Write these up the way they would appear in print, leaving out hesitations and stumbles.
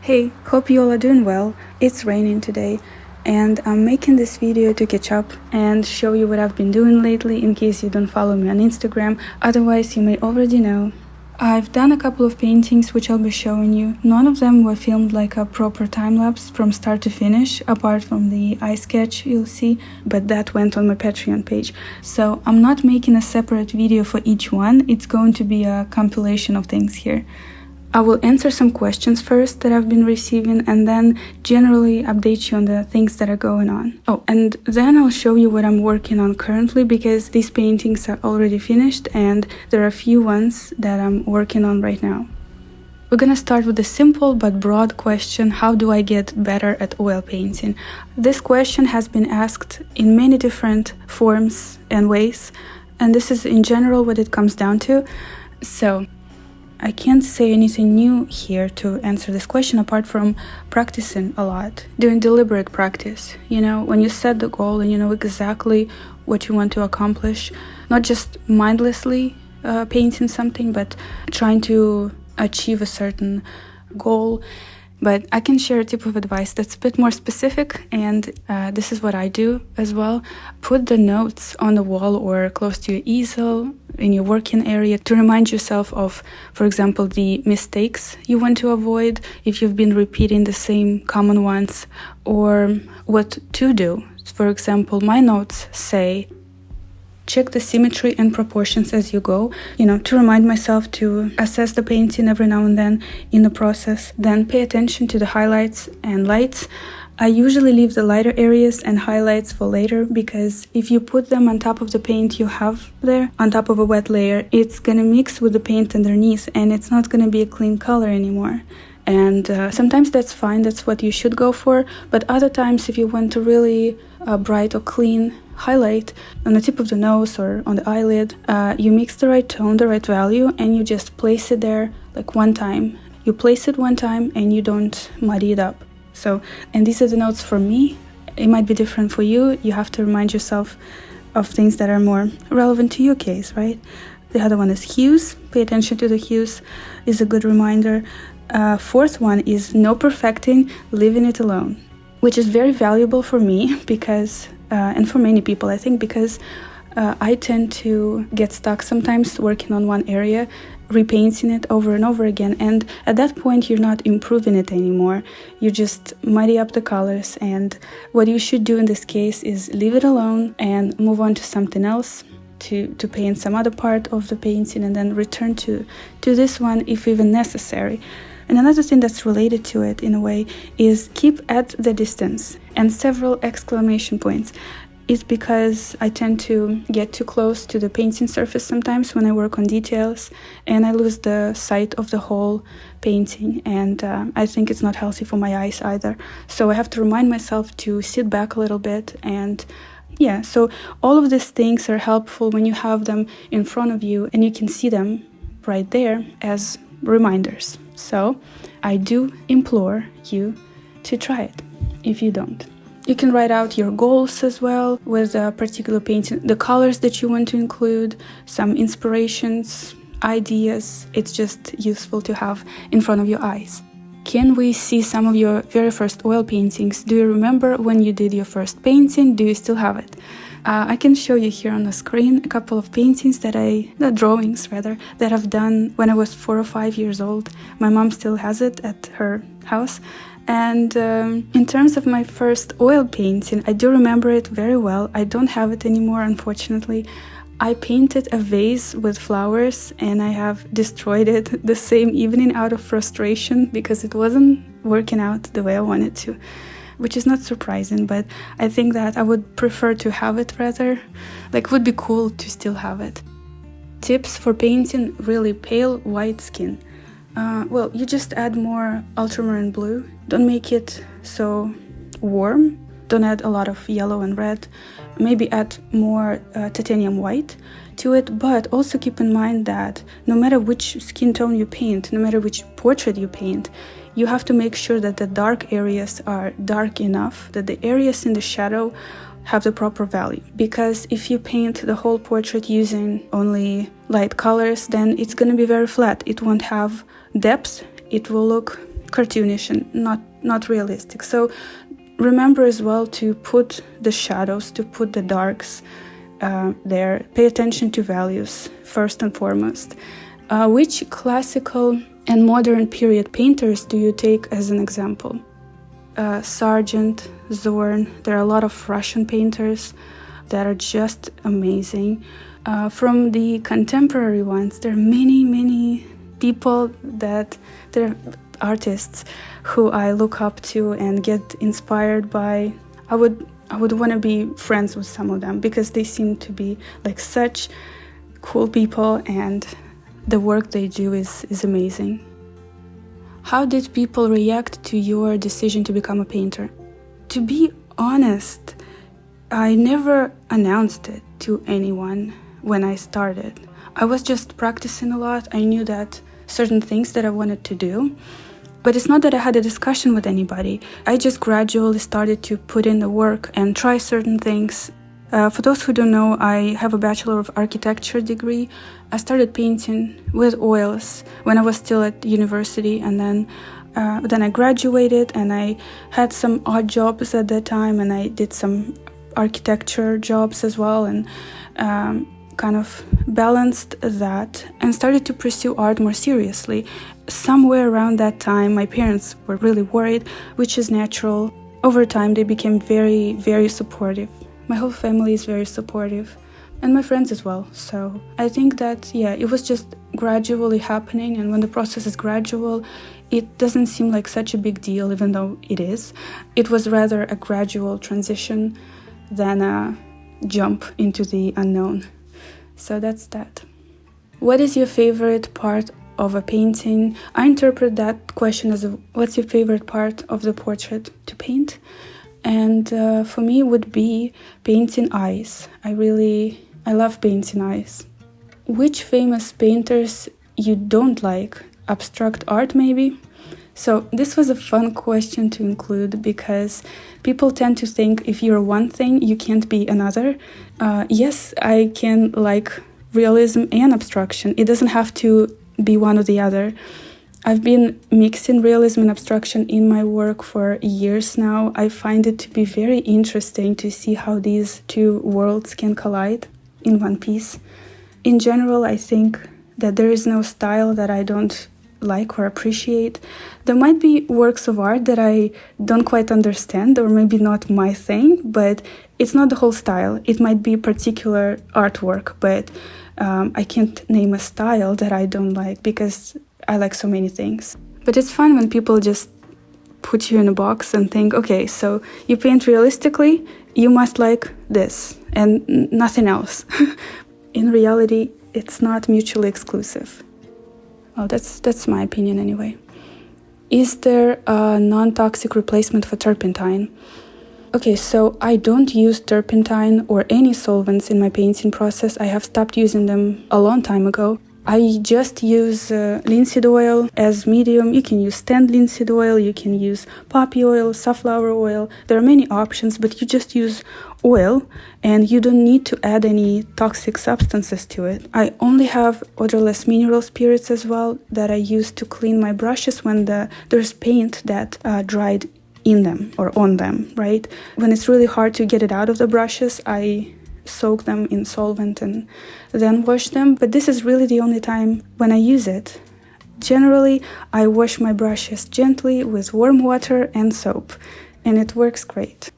Hey, hope you all are doing well. It's raining today and I'm making this video to catch up and show you what I've been doing lately in case you don't follow me on Instagram, otherwise you may already know. I've done a couple of paintings which I'll be showing you. None of them were filmed like a proper time-lapse from start to finish, apart from the eye sketch you'll see, but that went on my Patreon page. So I'm not making a separate video for each one, it's going to be a compilation of things here. I will answer some questions first that I've been receiving and then generally update you on the things that are going on. Oh, and then I'll show you what I'm working on currently because these paintings are already finished and there are a few ones that I'm working on right now. We're gonna start with a simple but broad question: how do I get better at oil painting? This question has been asked in many different forms and ways, and this is in general what it comes down to. So I can't say anything new here to answer this question apart from practicing a lot, doing deliberate practice. You know, when you set the goal and you know exactly what you want to accomplish, not just mindlessly painting something, but trying to achieve a certain goal. But I can share a tip of advice that's a bit more specific, and this is what I do as well. Put the notes on the wall or close to your easel in your working area to remind yourself of, for example, the mistakes you want to avoid if you've been repeating the same common ones, or what to do. For example, my notes say, check the symmetry and proportions as you go, to remind myself to assess the painting every now and then in the process. Then pay attention to the highlights and lights. I usually leave the lighter areas and highlights for later because if you put them on top of the paint you have there, on top of a wet layer, it's gonna mix with the paint underneath and it's not gonna be a clean color anymore. And sometimes that's fine, that's what you should go for, but other times if you want to really bright or clean highlight on the tip of the nose or on the eyelid, you mix the right tone, the right value, and you just place it there like one time. You place it one time and you don't muddy it up. So, and these are the notes for me. It might be different for you. You have to remind yourself of things that are more relevant to your case, right? The other one is hues. Pay attention to the hues is a good reminder. Fourth one is no perfecting, leaving it alone, which is very valuable for me because, and for many people, I think, because I tend to get stuck sometimes working on one area, repainting it over and over again, and at that point you're not improving it anymore. You just muddy up the colors, and what you should do in this case is leave it alone and move on to something else, to paint some other part of the painting and then return to this one if even necessary. And another thing that's related to it in a way is keep at the distance, and several exclamation points. It's because I tend to get too close to the painting surface sometimes when I work on details, and I lose the sight of the whole painting, and I think it's not healthy for my eyes either. So I have to remind myself to sit back a little bit, and yeah, so all of these things are helpful when you have them in front of you and you can see them right there as reminders. So I do implore you to try it if you don't. You can write out your goals as well with a particular painting, the colors that you want to include, some inspirations, ideas. It's just useful to have in front of your eyes. Can we see some of your very first oil paintings? Do you remember when you did your first painting? Do you still have it? I can show you here on the screen a couple of paintings drawings that I've done when I was 4 or 5 years old. My mom still has it at her house. And in terms of my first oil painting, I do remember it very well. I don't have it anymore, unfortunately. I painted a vase with flowers and I have destroyed it the same evening out of frustration because it wasn't working out the way I wanted to, which is not surprising, but I think that I would prefer to have it rather. Like, would be cool to still have it. Tips for painting really pale white skin. Well, you just add more ultramarine blue. Don't make it so warm. Don't add a lot of yellow and red. Maybe add more titanium white to it, but also keep in mind that no matter which skin tone you paint, no matter which portrait you paint, you have to make sure that the dark areas are dark enough, that the areas in the shadow have the proper value. Because if you paint the whole portrait using only light colors, then it's going to be very flat. It won't have depth. It will look cartoonish and not realistic. So remember as well to put the shadows, to put the darks there. Pay attention to values first and foremost. Which classical and modern period painters do you take as an example? Sargent, Zorn, there are a lot of Russian painters that are just amazing. From the contemporary ones, there are many people that they're artists who I look up to and get inspired by. I would want to be friends with some of them because they seem to be like such cool people, and the work they do is amazing. How did people react to your decision to become a painter? To be honest, I never announced it to anyone when I started. I was just practicing a lot. I knew that certain things that I wanted to do, but it's not that I had a discussion with anybody. I just gradually started to put in the work and try certain things. For those who don't know, I have a Bachelor of Architecture degree. I started painting with oils when I was still at university, and then I graduated and I had some odd jobs at that time, and I did some architecture jobs as well, and kind of balanced that and started to pursue art more seriously. Somewhere around that time, my parents were really worried, which is natural. Over time, they became very supportive. My whole family is very supportive, and my friends as well. So I think that, it was just gradually happening, and when the process is gradual, it doesn't seem like such a big deal, even though it is. It was rather a gradual transition than a jump into the unknown. So that's that. What is your favorite part of a painting? I interpret that question as what's your favorite part of the portrait to paint? And for me, it would be painting eyes. I love painting eyes. Which famous painters you don't like? Abstract art, maybe? So this was a fun question to include because people tend to think if you're one thing, you can't be another. Yes, I can like realism and abstraction. It doesn't have to be one or the other. I've been mixing realism and abstraction in my work for years now. I find it to be very interesting to see how these two worlds can collide in one piece. In general, I think that there is no style that I don't like or appreciate. There might be works of art that I don't quite understand, or maybe not my thing, but it's not the whole style. It might be particular artwork, but I can't name a style that I don't like because I like so many things. But it's fun when people just put you in a box and think, okay, so you paint realistically, you must like this and nothing else. In reality, it's not mutually exclusive. Well, that's my opinion anyway. Is there a non-toxic replacement for turpentine? Okay, so I don't use turpentine or any solvents in my painting process. I have stopped using them a long time ago. I just use linseed oil as medium. You can use stand linseed oil, you can use poppy oil, safflower oil. There are many options, but you just use oil and you don't need to add any toxic substances to it. I only have odorless mineral spirits as well that I use to clean my brushes when there's paint that dried in them or on them, right? When it's really hard to get it out of the brushes, I soak them in solvent and then wash them, but this is really the only time when I use it. Generally, I wash my brushes gently with warm water and soap, and it works great.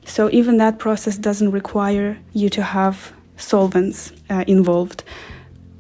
So even that process doesn't require you to have solvents involved.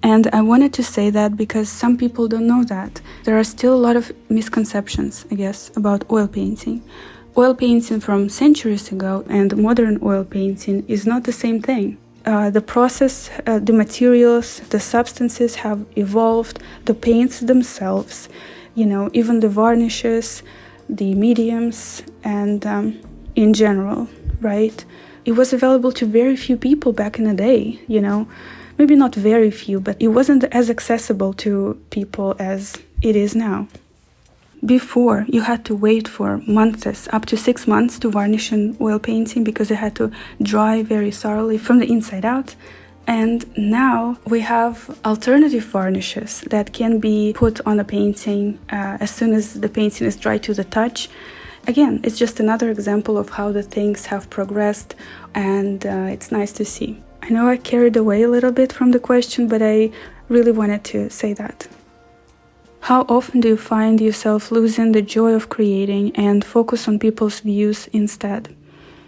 And I wanted to say that because some people don't know that. There are still a lot of misconceptions, I guess, about oil painting. Oil painting from centuries ago and modern oil painting is not the same thing. The process, the materials, the substances have evolved, the paints themselves, even the varnishes, the mediums, and in general, right? It was available to very few people back in the day, Maybe not very few, but it wasn't as accessible to people as it is now. Before, you had to wait for months, up to 6 months to varnish an oil painting because it had to dry very thoroughly from the inside out. And now we have alternative varnishes that can be put on a painting as soon as the painting is dry to the touch. Again, it's just another example of how the things have progressed, and it's nice to see. I know I carried away a little bit from the question, but I really wanted to say that. How often do you find yourself losing the joy of creating and focus on people's views instead?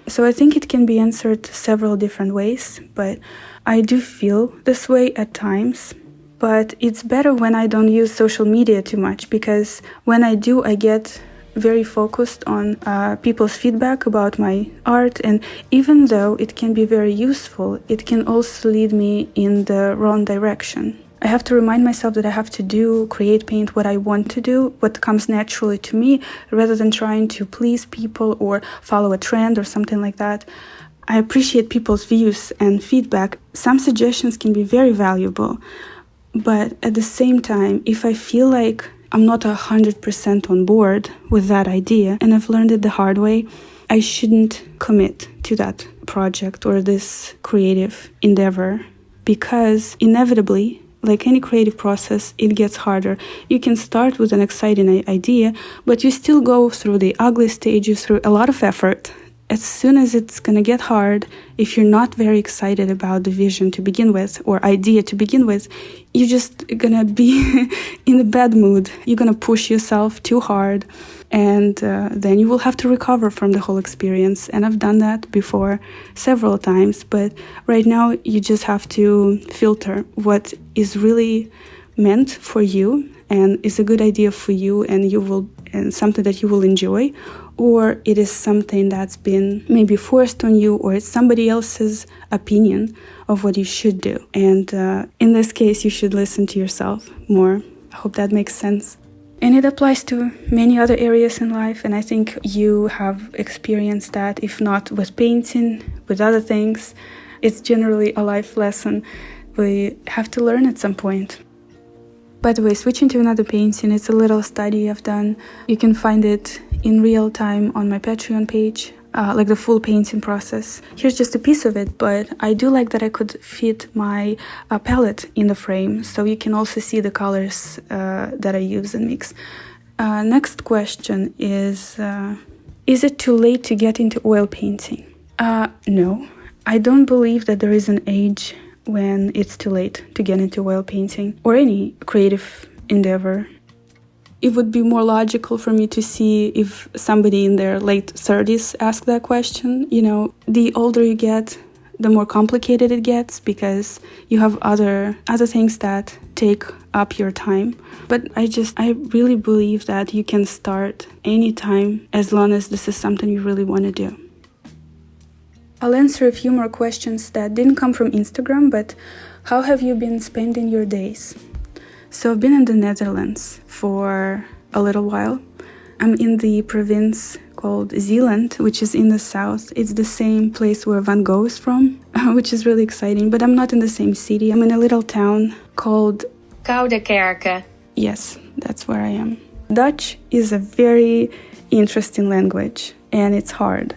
So I think it can be answered several different ways, but I do feel this way at times. But it's better when I don't use social media too much, because when I do, I get very focused on people's feedback about my art, and even though it can be very useful, it can also lead me in the wrong direction. I have to remind myself that I have to create, paint what I want to do, what comes naturally to me, rather than trying to please people or follow a trend or something like that. I appreciate people's views and feedback. Some suggestions can be very valuable, but at the same time, if I feel like I'm not 100% on board with that idea, and I've learned it the hard way, I shouldn't commit to that project or this creative endeavor, because inevitably, like any creative process, it gets harder. You can start with an exciting idea, but you still go through the ugly stages, through a lot of effort. As soon as it's gonna get hard, if you're not very excited about the vision to begin with, or idea to begin with, you're just gonna be in a bad mood. You're gonna push yourself too hard, and then you will have to recover from the whole experience. And I've done that before several times, but right now you just have to filter what is really meant for you and is a good idea for you, and something that you will enjoy, or it is something that's been maybe forced on you, or it's somebody else's opinion of what you should do. And in this case, you should listen to yourself more. I hope that makes sense. And it applies to many other areas in life, and I think you have experienced that, if not with painting, with other things. It's generally a life lesson we have to learn at some point. By the way, switching to another painting, it's a little study I've done. You can find it in real time on my Patreon page, like the full painting process. Here's just a piece of it, but I do like that I could fit my palette in the frame, so you can also see the colors that I use and mix. Next question is it too late to get into oil painting? No, I don't believe that there is an age when it's too late to get into oil painting or any creative endeavor. It would be more logical for me to see if somebody in their late 30s asked that question. You know, the older you get, the more complicated it gets, because you have other things that take up your time. But I really believe that you can start anytime, as long as this is something you really want to do. I'll answer a few more questions that didn't come from Instagram, but how have you been spending your days? So I've been in the Netherlands for a little while. I'm in the province called Zeeland, which is in the south. It's the same place where Van Gogh is from, which is really exciting, but I'm not in the same city. I'm in a little town called Koudekerke. Yes, that's where I am. Dutch is a very interesting language, and it's hard.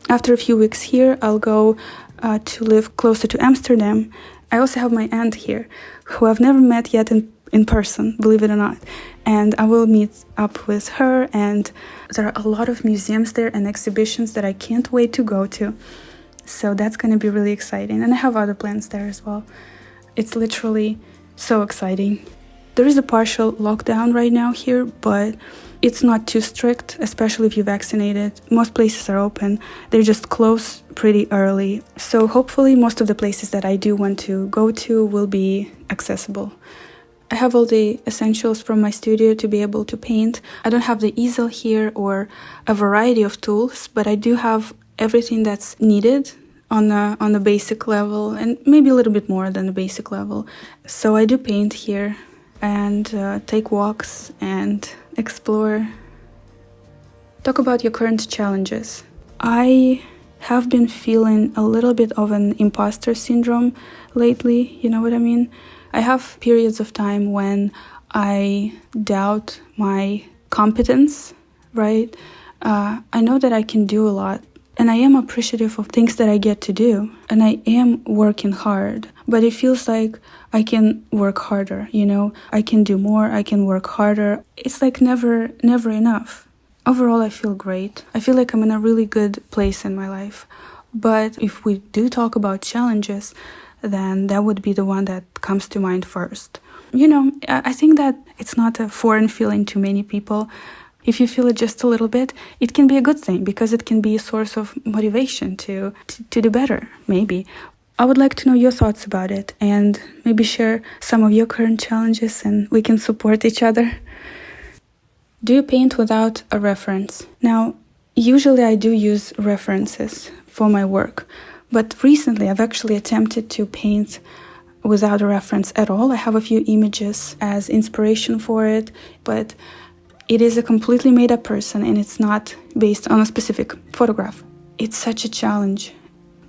After a few weeks here, I'll go to live closer to Amsterdam. I also have my aunt here, who I've never met yet in person, believe it or not. And I will meet up with her, and there are a lot of museums there and exhibitions that I can't wait to go to. So that's going to be really exciting. And I have other plans there as well. It's literally so exciting. There is a partial lockdown right now here, but it's not too strict, especially if you're vaccinated. Most places are open. They just close pretty early. So hopefully most of the places that I do want to go to will be accessible. I have all the essentials from my studio to be able to paint. I don't have the easel here or a variety of tools, but I do have everything that's needed on the basic level, and maybe a little bit more than the basic level. So I do paint here and take walks and explore. Talk about your current challenges. I have been feeling a little bit of an imposter syndrome lately, you know what I mean? I have periods of time when I doubt my competence, right? I know that I can do a lot, and I am appreciative of things that I get to do, and I am working hard, but it feels like I can work harder, you know? I can do more, I can work harder. It's like never enough. Overall, I feel great. I feel like I'm in a really good place in my life. But if we do talk about challenges, then that would be the one that comes to mind first. You know, I think that it's not a foreign feeling to many people. If you feel it just a little bit, it can be a good thing because it can be a source of motivation to do better, maybe. I would like to know your thoughts about it and maybe share some of your current challenges and we can support each other. Do you paint without a reference? Now, usually I do use references for my work, but recently I've actually attempted to paint without a reference at all. I have a few images as inspiration for it, but it is a completely made-up person and it's not based on a specific photograph. It's such a challenge,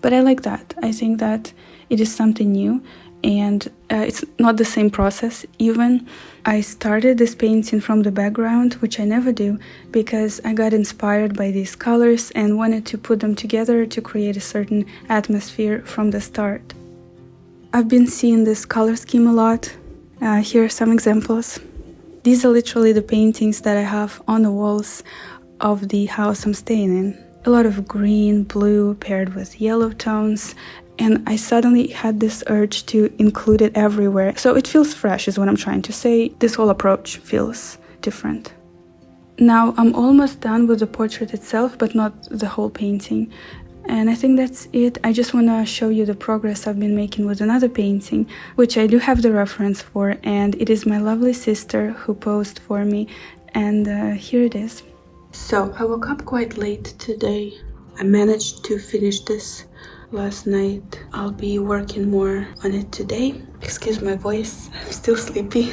but I like that. I think that it is something new and it's not the same process even. I started this painting from the background, which I never do, because I got inspired by these colors and wanted to put them together to create a certain atmosphere from the start. I've been seeing this color scheme a lot. Here are some examples. These are literally the paintings that I have on the walls of the house I'm staying in. A lot of green, blue paired with yellow tones, and I suddenly had this urge to include it everywhere. So it feels fresh is what I'm trying to say. This whole approach feels different. Now I'm almost done with the portrait itself, but not the whole painting. And I think that's it. I just want to show you the progress I've been making with another painting, which I do have the reference for, and it is my lovely sister who posed for me, and here it is. So I woke up quite late today. I managed to finish this last night. I'll be working more on it today. Excuse my voice, I'm still sleepy.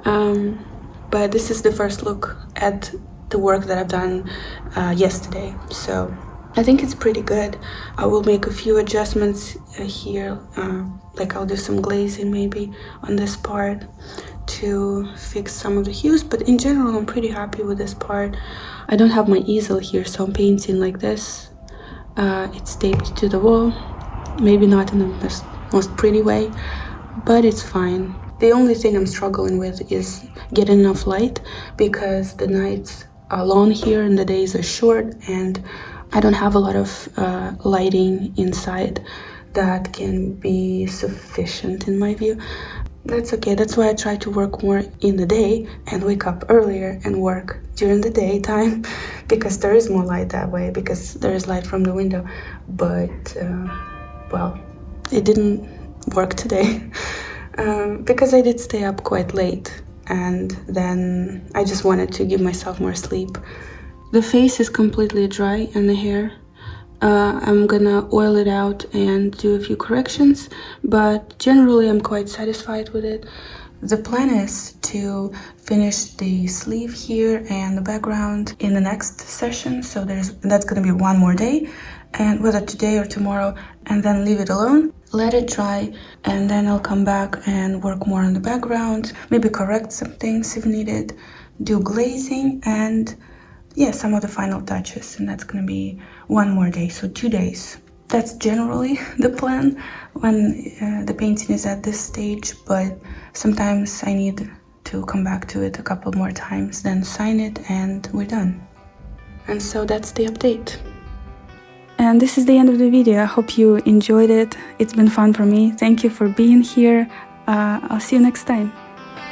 But this is the first look at the work that I've done yesterday. So I think it's pretty good. I will make a few adjustments here, like I'll do some glazing maybe on this part to fix some of the hues, but in general I'm pretty happy with this part. I don't have my easel here, so I'm painting like this. It's taped to the wall, maybe not in the most pretty way, but it's fine. The only thing I'm struggling with is getting enough light because the nights are long here and the days are short, and I don't have a lot of lighting inside that can be sufficient in my view. That's okay. That's why I try to work more in the day and wake up earlier and work during the daytime because there is more light that way, because there is light from the window. But, well, it didn't work today because I did stay up quite late and then I just wanted to give myself more sleep. The face is completely dry and the hair. I'm gonna oil it out and do a few corrections, but generally I'm quite satisfied with it. The plan is to finish the sleeve here and the background in the next session, so that's gonna be one more day, and whether today or tomorrow, and then leave it alone, let it dry, and then I'll come back and work more on the background, maybe correct some things if needed, do glazing, and yeah, some of the final touches, and that's gonna be one more day, so 2 days. That's generally the plan when the painting is at this stage, but sometimes I need to come back to it a couple more times, then sign it, and we're done. And so that's the update. And this is the end of the video. I hope you enjoyed it. It's been fun for me. Thank you for being here. I'll see you next time.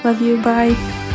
Love you. Bye.